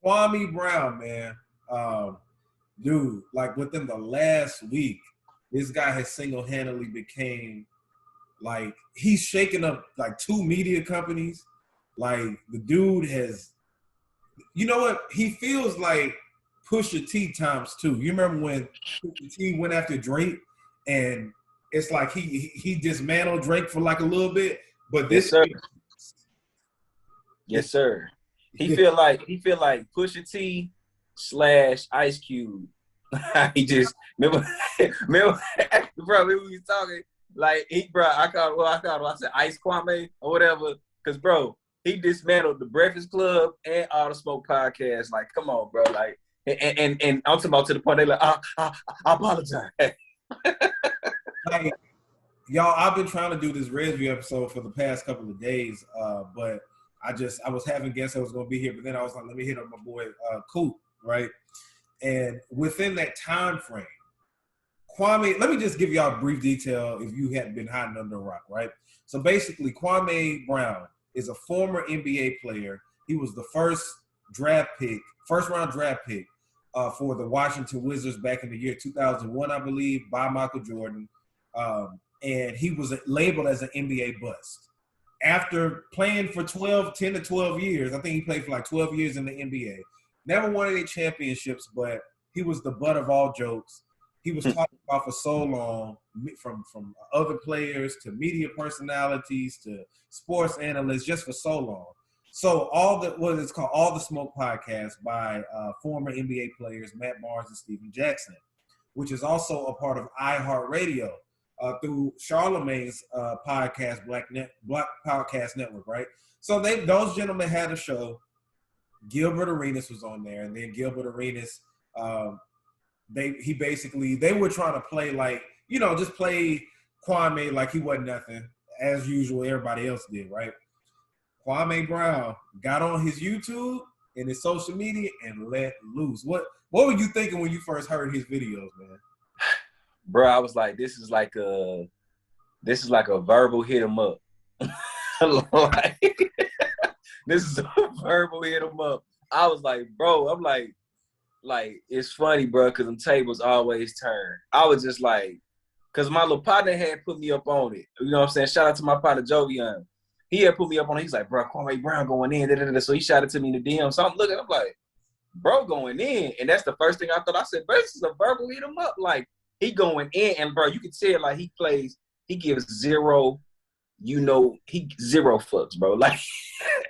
Kwame Brown, man. Dude, like within the last week, this guy has single-handedly became like he's shaking up like 2 media companies. Like the dude has, you know what? He feels like Pusha T times 2. You remember when Pusha T went after Drake, and it's like he dismantled Drake for like a little bit, but Yes, this, sir. Yes, sir. He feel like Pusha T / Ice Cube. He just remember, bro. We was talking like I called him. I said Ice Kwame or whatever, because bro, he dismantled the Breakfast Club and All the Smoke podcast. Like, come on, bro. Like, and I'm talking about to the point they like, I apologize. like, y'all, I've been trying to do this Resview episode for the past couple of days, but I was having guests that was going to be here, but then I was like, let me hit up my boy Coop, right? And within that time frame, Kwame, let me just give y'all a brief detail if you hadn't been hiding under a rock, right? So basically, Kwame Brown is a former NBA player. He was the first round draft pick for the Washington Wizards back in the year 2001, I believe, by Michael Jordan. And he was labeled as an NBA bust. After playing for 10 to 12 years, I think he played for like 12 years in the NBA. Never won any championships, but he was the butt of all jokes. He was talked about for so long, from other players to media personalities to sports analysts, just for so long. So all the Smoke podcast by former NBA players Matt Barnes and Steven Jackson, which is also a part of iHeartRadio through Charlemagne's podcast, Black Podcast Network, right? So those gentlemen had a show. Gilbert Arenas was on there, and then Gilbert Arenas, they were trying to play like, just play Kwame like he wasn't nothing, as usual. Everybody else did, right? Kwame Brown got on his YouTube and his social media and let loose. What were you thinking when you first heard his videos, man? Bro, I was like, this is like a verbal hit 'em up. Like, this is a verbal hit 'em up. I was like, bro, I'm like it's funny, bro, because them tables always turn. I was just like, because my little partner had put me up on it. You know what I'm saying? Shout out to my partner Jovian. He had put me up on it. He's like, bro, Kwame Brown going in. Da, da, da. So he shouted to me in the DM. So I'm looking, I'm like, bro, going in. And that's the first thing I thought. I said, bro, this is a verbal hit 'em up. Like, he going in, and bro, you can tell like he gives zero fucks, bro, like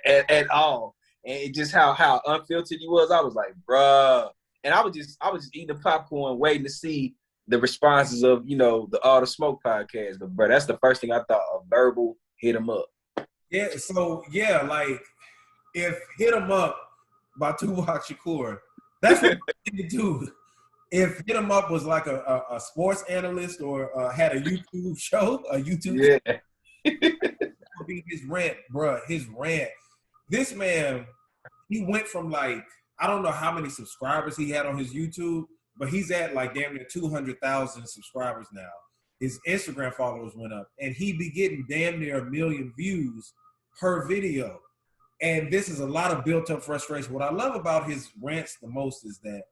at all. And it just how unfiltered he was. I was like, bruh. And I was just eating the popcorn, waiting to see the responses of, the All the Smoke podcast. But bro, that's the first thing I thought, a verbal hit 'em up. Yeah, so yeah, like if Hit 'em Up by Tupac Shakur, that's what you do. If Hit 'em Up was like a sports analyst or had a YouTube show, Yeah. would be his rant, bruh. His rant. This man, he went from like, I don't know how many subscribers he had on his YouTube, but he's at like damn near 200,000 subscribers now. His Instagram followers went up, and he be getting damn near 1 million views per video. And this is a lot of built-up frustration. What I love about his rants the most is that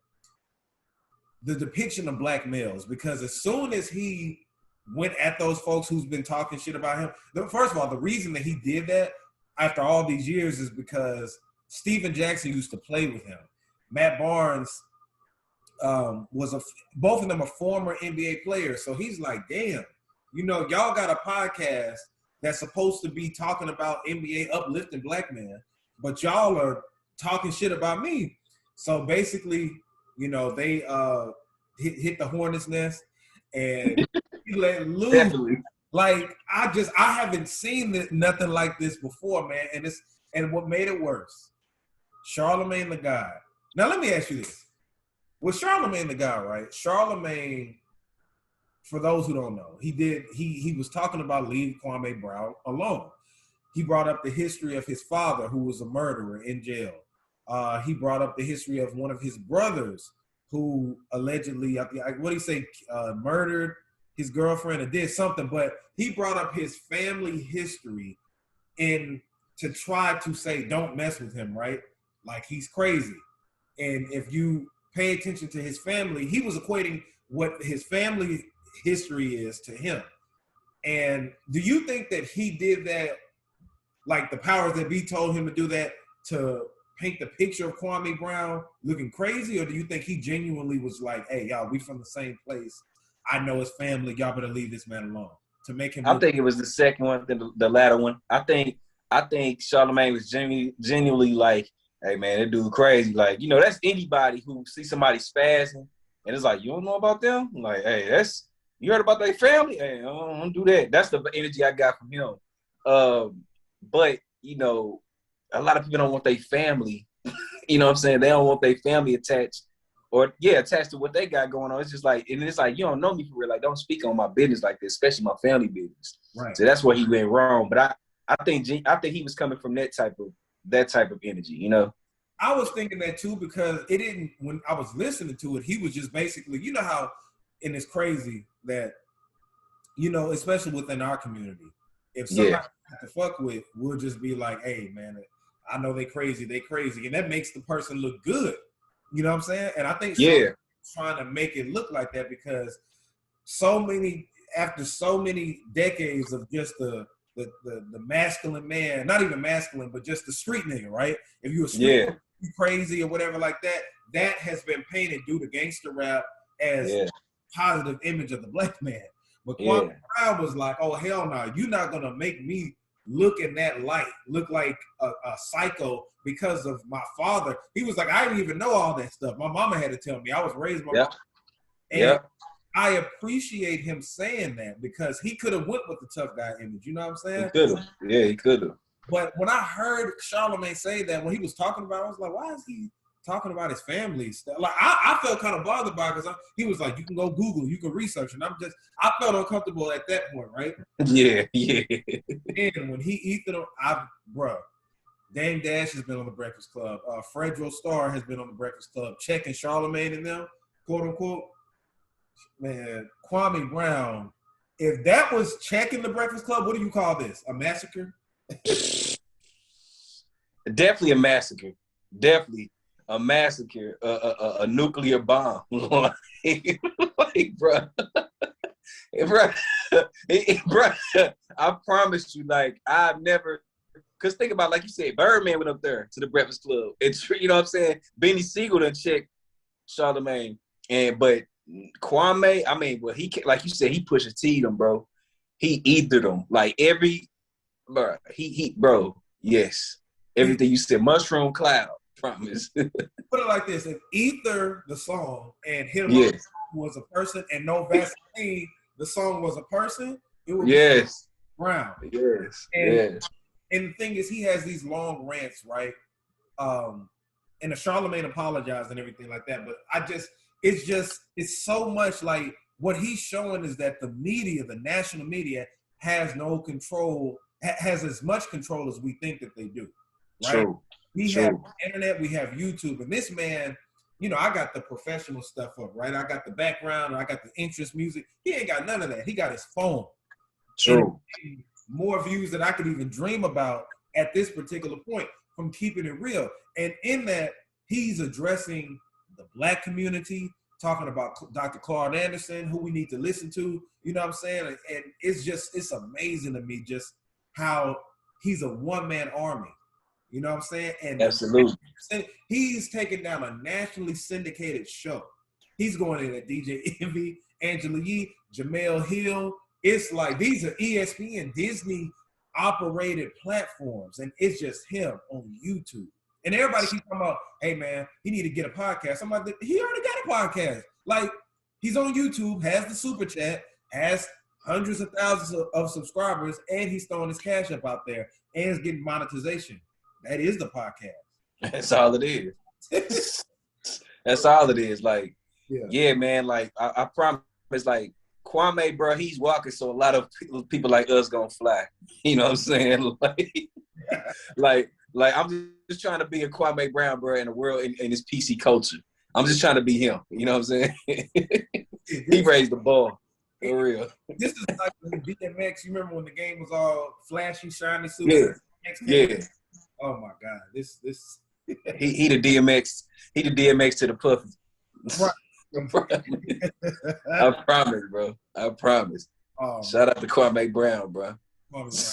the depiction of black males, because as soon as he went at those folks who's been talking shit about him, first of all, the reason that he did that after all these years is because Steven Jackson used to play with him. Matt Barnes both of them are former NBA players. So he's like, damn, y'all got a podcast that's supposed to be talking about NBA uplifting black men, but y'all are talking shit about me. So basically, they hit the hornet's nest and he let loose. Definitely. Like I haven't seen nothing like this before, man. And what made it worse, Charlemagne the God. Now let me ask you this: with Charlemagne the God, right? Charlemagne, for those who don't know, he was talking about leaving Kwame Brown alone. He brought up the history of his father, who was a murderer in jail. He brought up the history of one of his brothers who allegedly, what did he say, murdered his girlfriend or did something, but he brought up his family history to try to say, don't mess with him, right? Like he's crazy. And if you pay attention to his family, he was equating what his family history is to him. And do you think that he did that, like the powers that be told him to do that to paint the picture of Kwame Brown looking crazy? Or do you think he genuinely was like, hey, y'all, we from the same place. I know his family. Y'all better leave this man alone, to make him I look think it was the second one, the latter one. I think Charlamagne was genuinely like, hey man, that dude crazy. Like, you know, that's anybody who sees somebody spazzing and it's like, you don't know about them? I'm like, hey, you heard about their family? Hey, I don't do that. That's the energy I got from him. But, you know, a lot of people don't want their family, you know what I'm saying? They don't want their family attached to what they got going on. It's just like, and it's like, you don't know me for real. Like, don't speak on my business like this, especially my family business. right. So that's where he went wrong. But I think he was coming from that type of energy, you know? I was thinking that too, because it didn't, when I was listening to it, he was just basically, you know how, and it's crazy that, you know, especially within our community, if somebody have to fuck with, we'll just be like, hey man, I know they crazy, and that makes the person look good. You know what I'm saying? And I think trying to make it look like that, because after so many decades of just the masculine man, not even masculine, but just the street nigga, right? If you're a street nigga, you crazy or whatever like that, that has been painted due to gangster rap as positive image of the black man. But Kwame Brown was like, oh, hell no, you're not going to make me look in that light, look like a psycho because of my father. He was like, I didn't even know all that stuff. My mama had to tell me. I was raised by my mama. And I appreciate him saying that, because he could have went with the tough guy image. You know what I'm saying? He could have. Yeah, he could have. But when I heard Charlamagne say that, when he was talking about it, I was like, why is he talking about his family stuff? Like, I felt kind of bothered by it, because he was like, you can go Google, you can research. And I felt uncomfortable at that point, right? Yeah. And when he ethered him, bro, Dame Dash has been on the Breakfast Club. Fredro Starr has been on the Breakfast Club, checking Charlamagne and them, quote unquote. Man, Kwame Brown, if that was checking the Breakfast Club, what do you call this? A massacre? Definitely a massacre. Definitely a massacre. A nuclear bomb. Like, bro. Bro, I promise you, like, I've never, because think about, like you said, Birdman went up there to the Breakfast Club. It's, you know what I'm saying? Benny Siegel done checked Charlamagne. But Kwame, I mean, well, he, like you said, he pushed T-them, bro. He ethered them. Like bro, yes. Everything you said, mushroom cloud, promise. Put it like this: if Ether, the song, and Him was a person, and No Vaseline, the song was a person, it would be Brown. And the thing is, he has these long rants, right? And the Charlamagne apologized and everything like that, but it's so much like what he's showing is that the media, the national media, has no control, has as much control as we think that they do. Right? We have internet, we have YouTube, and this man, you know, I got the professional stuff up, right? I got the background, I got the interest music. He ain't got none of that. He got his phone. And more views than I could even dream about at this particular point from keeping it real. And in that, he's addressing the black community, talking about Dr. Claude Anderson, who we need to listen to, you know what I'm saying? And it's amazing to me just how he's a one-man army. You know what I'm saying? And absolutely. He's taking down a nationally syndicated show. He's going in at DJ Envy, Angela Yee, Jamel Hill. It's like these are ESPN, Disney operated platforms, and it's just him on YouTube. And everybody keeps talking about, hey man, he need to get a podcast. I'm like, he already got a podcast. Like, he's on YouTube, has the super chat, has hundreds of thousands of subscribers, and he's throwing his cash up out there, and he's getting monetization. That is the podcast. That's all it is. That's all it is. Like, yeah man, like, I promise, like, Kwame, bro, he's walking, so a lot of people like us gonna fly. You know what I'm saying? Like, I'm just trying to be a Kwame Brown, bro, in the world, in this PC culture. I'm just trying to be him. You know what I'm saying? He raised the ball. For real. This is like DMX. You remember when the game was all flashy, shiny suits? Yeah. Oh my God. This he the DMX. He the DMX to the Puffy. Right. I promise, bro. I promise. Shout out to Kwame Brown, bro. Kwame Brown.